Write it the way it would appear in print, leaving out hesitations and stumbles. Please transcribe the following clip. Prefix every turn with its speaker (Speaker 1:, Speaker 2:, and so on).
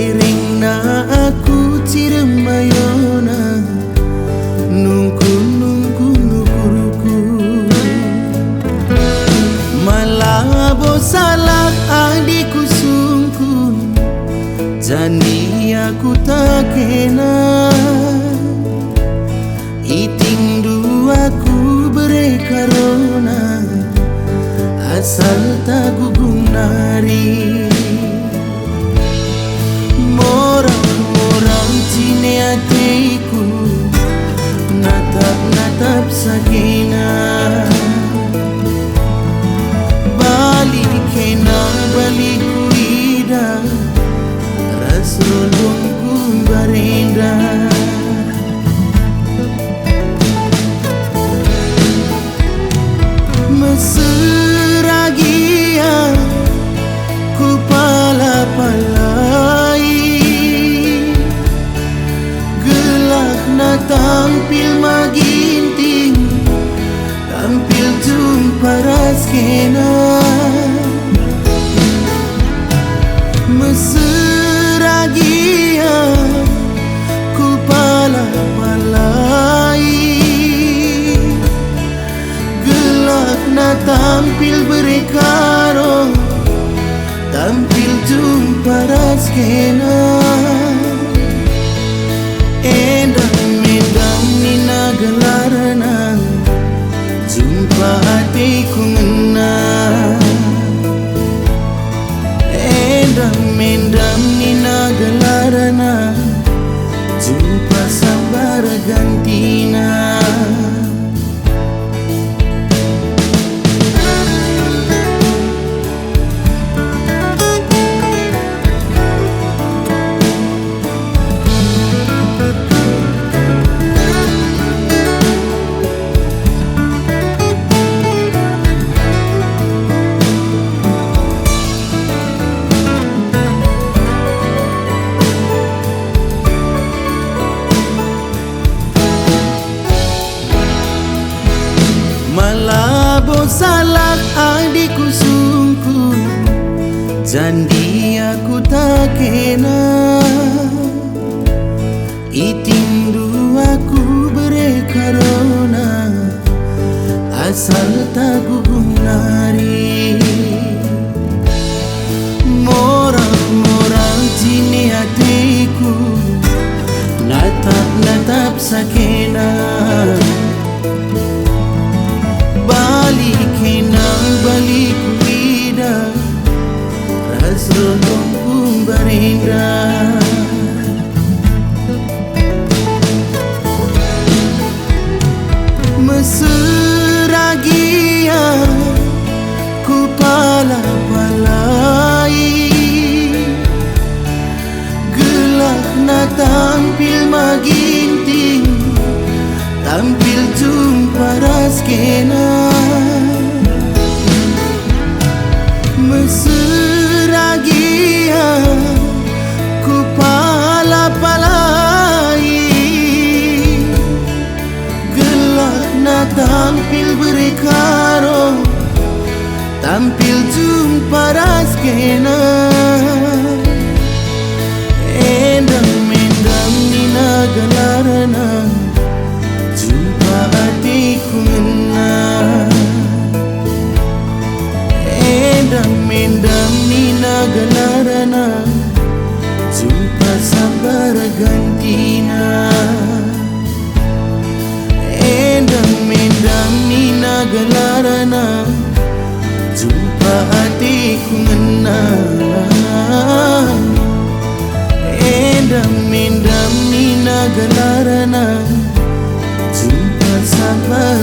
Speaker 1: dereng na aku cirembayona nungku nukuruku malabo salak adikku sungkun jani aku tak kena iting duaku berekarona asal tak gugung nari morang cine hatiku natap sakina balik kena balik kuida rasulungku barenda meseragia ku pala-palai gelak na tampil maginting tampil jumpa raskena meseragia ku pala-palai gelak na tampil berekaro tampil jumpa raskena endang nina gelarana jumpa hatiku ngena endang nina gelarana jumpa sabar gantina malabo salak adikku sungkun jandi aku tak kena iting duaku berekarona asal tak gugung nari morang cine hatiku natap sakena balik kuida rasulungku barenda meseragia ku pala-palai gelak na tampil maginting tampil jumpa raskena meseragia ku pala-palai gelak na tampil berekaro tampil jumpa raskena endang nina gelarana jumpa hatiku ngena endang nina gelarana jumpa sabar gantina endang nina gelarana jumpa hatiku ngena endang nina gelarana jumpa sabar